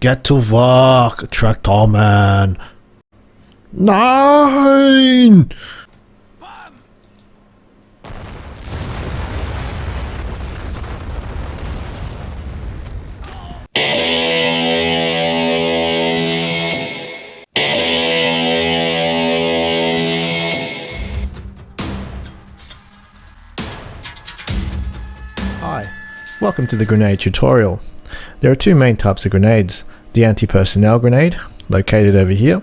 Get to work, tractor man. Nine! Hi, welcome to the grenade tutorial. There are two main types of grenades, the anti-personnel grenade, located over here,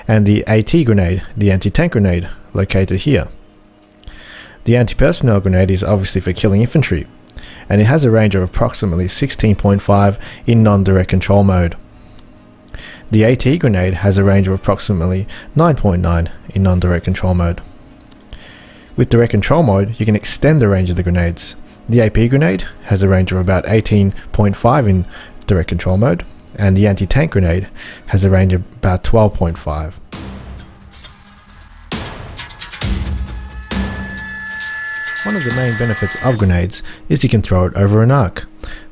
and the AT grenade, the anti-tank grenade, located here. The anti-personnel grenade is obviously for killing infantry, and it has a range of approximately 16.5 in non-direct control mode. The AT grenade has a range of approximately 9.9 in non-direct control mode. With direct control mode, you can extend the range of the grenades. The AP grenade has a range of about 18.5 in direct control mode, and the anti-tank grenade has a range of about 12.5. One of the main benefits of grenades is you can throw it over an arc.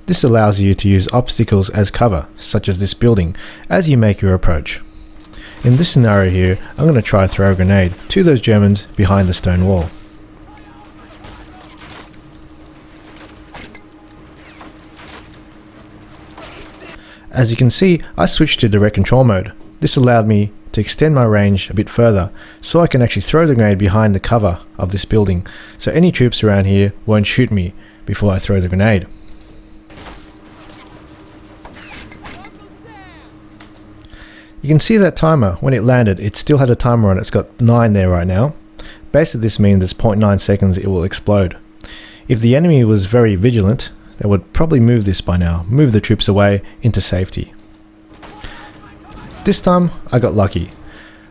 This allows you to use obstacles as cover, such as this building, as you make your approach. In this scenario here, I'm going to try to throw a grenade to those Germans behind the stone wall. As you can see, I switched to direct control mode. This allowed me to extend my range a bit further, so I can actually throw the grenade behind the cover of this building, so any troops around here won't shoot me before I throw the grenade. You can see that timer, when it landed, it still had a timer on it. It's got 9 there right now. Basically this means it's 0.9 seconds it will explode. If the enemy was very vigilant, they would probably move this by now, move the troops away into safety. This time I got lucky,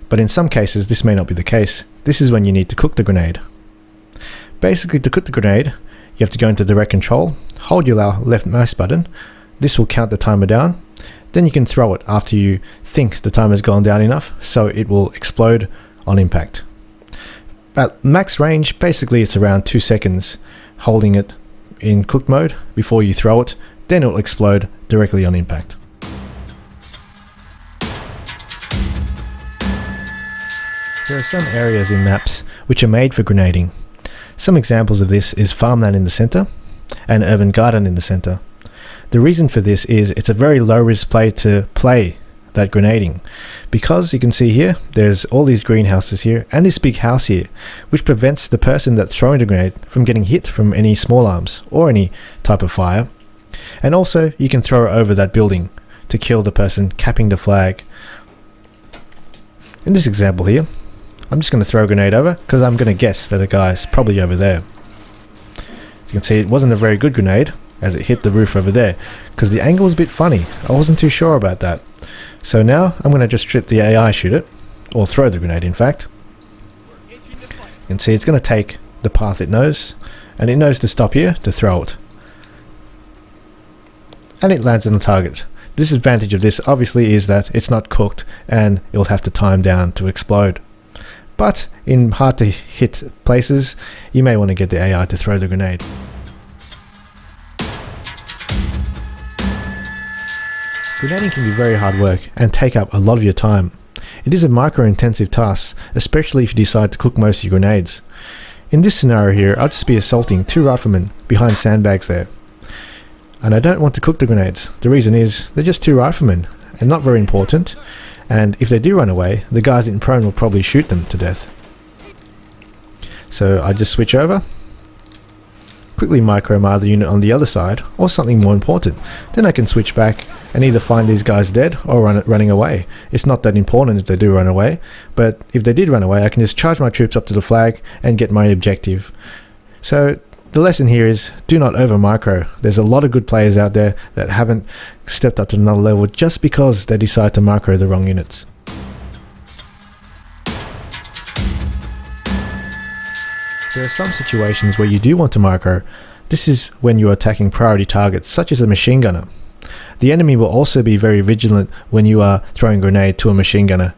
but in some cases this may not be the case. This is when you need to cook the grenade. Basically, to cook the grenade, you have to go into direct control, hold your left mouse button, this will count the timer down, then you can throw it after you think the timer's gone down enough, so it will explode on impact. At max range, basically it's around 2 seconds holding it in cooked mode before you throw it, then it will explode directly on impact. There are some areas in maps which are made for grenading. Some examples of this is farmland in the center and urban garden in the center. The reason for this is it's a very low risk play to play that grenading, because you can see here there's all these greenhouses here and this big house here, which prevents the person that's throwing the grenade from getting hit from any small arms or any type of fire. And also you can throw it over that building to kill the person capping the flag. In this example here, I'm just going to throw a grenade over because I'm going to guess that a guy's probably over there. As you can see, it wasn't a very good grenade as it hit the roof over there because the angle was a bit funny. I wasn't too sure about that. So now I'm going to just let the AI shoot it, or throw the grenade in fact. You can see it's going to take the path it knows, and it knows to stop here to throw it. And it lands on the target. The disadvantage of this obviously is that it's not cooked and it'll have to time down to explode. But in hard to hit places, you may want to get the AI to throw the grenade. Grenading can be very hard work and take up a lot of your time. It is a micro-intensive task, especially if you decide to cook most of your grenades. In this scenario here, I'll just be assaulting 2 riflemen behind sandbags there. And I don't want to cook the grenades. The reason is, they're just 2 riflemen, and not very important, and if they do run away, the guys in prone will probably shoot them to death. So I just switch over, quickly micro-mar the unit on the other side, or something more important. Then I can switch back and either find these guys dead or running away. It's not that important if they do run away, but if they did run away, I can just charge my troops up to the flag and get my objective. So the lesson here is, do not over micro. There's a lot of good players out there that haven't stepped up to another level just because they decide to micro the wrong units. There are some situations where you do want to micro. This is when you are attacking priority targets, such as a machine gunner. The enemy will also be very vigilant when you are throwing a grenade to a machine gunner.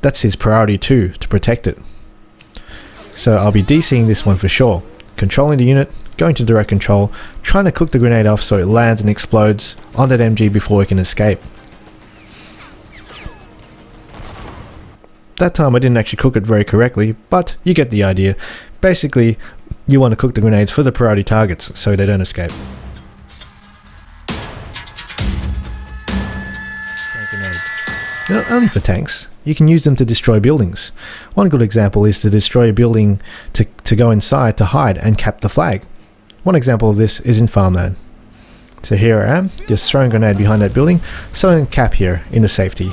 That's his priority too, to protect it. So I'll be DCing this one for sure. Controlling the unit, going to direct control, trying to cook the grenade off so it lands and explodes on that MG before it can escape. That time I didn't actually cook it very correctly, but you get the idea. Basically, you want to cook the grenades for the priority targets so they don't escape. Tank grenades. Not only for tanks, you can use them to destroy buildings. One good example is to destroy a building to go inside to hide and cap the flag. One example of this is in Farmland. So here I am, just throwing a grenade behind that building, so I can cap here in the safety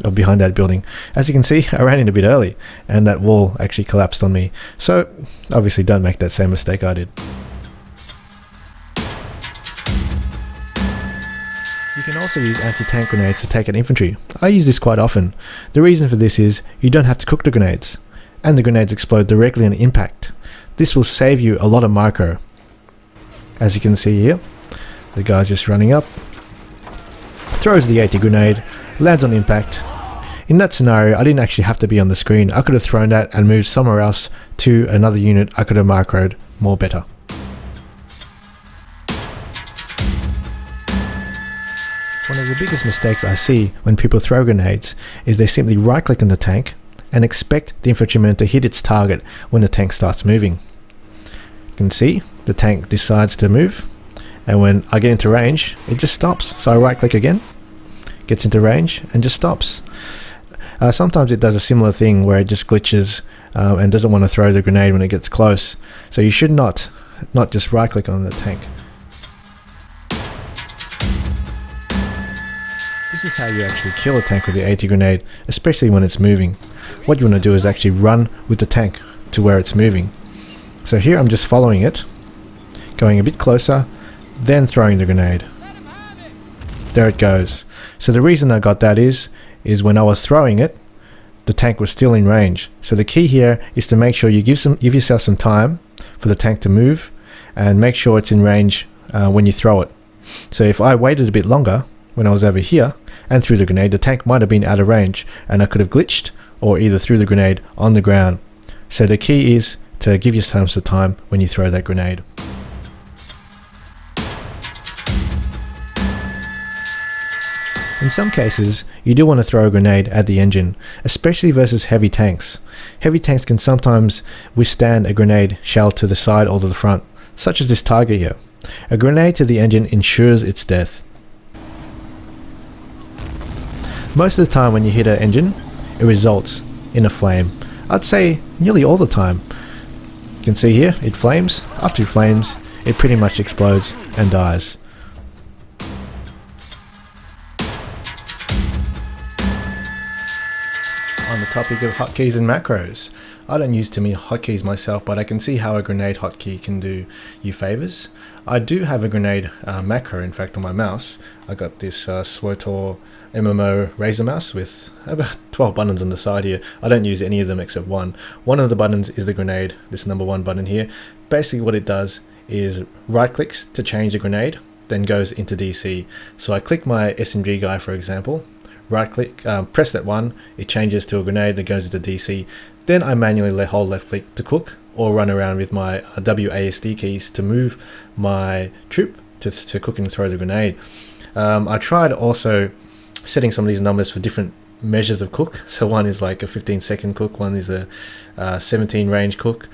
of behind that building. As you can see, I ran in a bit early and that wall actually collapsed on me. So obviously don't make that same mistake I did. You can also use anti-tank grenades to take out infantry. I use this quite often. The reason for this is you don't have to cook the grenades, and the grenades explode directly on impact. This will save you a lot of micro. As you can see here, the guy's just running up, throws the 80 grenade, lands on impact. In that scenario, I didn't actually have to be on the screen. I could have thrown that and moved somewhere else to another unit. I could have microed more better. One of the biggest mistakes I see when people throw grenades is they simply right click on the tank and expect the infantryman to hit its target when the tank starts moving. You can see the tank decides to move, and when I get into range it just stops. So I right click again, gets into range and just stops. Sometimes it does a similar thing where it just glitches and doesn't want to throw the grenade when it gets close. So you should not just right click on the tank. This is how you actually kill a tank with the 80 grenade, especially when it's moving. What you want to do is actually run with the tank to where it's moving. So here I'm just following it, going a bit closer, then throwing the grenade. There it goes. So the reason I got that is when I was throwing it, the tank was still in range. So the key here is to make sure you give yourself some time for the tank to move, and make sure it's in range when you throw it. So if I waited a bit longer when I was over here and threw the grenade, the tank might have been out of range and I could have glitched or either threw the grenade on the ground. So the key is to give yourself some time when you throw that grenade. In some cases, you do want to throw a grenade at the engine, especially versus heavy tanks. Heavy tanks can sometimes withstand a grenade shell to the side or to the front, such as this target here. A grenade to the engine ensures its death. Most of the time when you hit an engine, it results in a flame. I'd say nearly all the time. You can see here, it flames. After it flames, it pretty much explodes and dies. On the topic of hotkeys and macros, I don't use too many hotkeys myself, but I can see how a grenade hotkey can do you favors. I do have a grenade macro, in fact, on my mouse. I got this Swotor MMO Razer mouse with about 12 buttons on the side here. I don't use any of them except one. One of the buttons is the grenade, this number 1 button here. Basically what it does is right clicks to change the grenade, then goes into DC. So I click my SMG guy, for example, right click, press that one, it changes to a grenade that goes into DC. Then I manually hold left click to cook, or run around with my WASD keys to move my troop to cook and throw the grenade. I tried also setting some of these numbers for different measures of cook. So one is like a 15-second cook, one is a 17 range cook.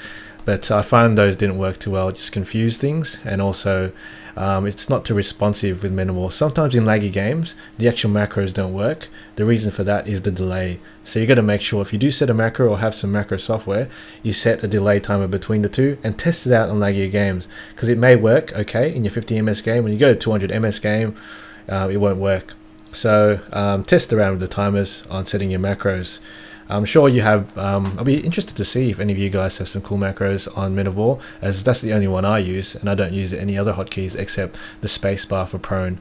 But I found those didn't work too well, it just confused things, and also it's not too responsive with Men of War. Sometimes in laggy games, the actual macros don't work. The reason for that is the delay. So you got to make sure if you do set a macro or have some macro software, you set a delay timer between the two and test it out on laggier games, because it may work okay in your 50 ms game. When you go to 200 ms game, it won't work. So test around with the timers on setting your macros. I'm sure you have, I'll be interested to see if any of you guys have some cool macros on Men of War, as that's the only one I use, and I don't use any other hotkeys except the spacebar for prone.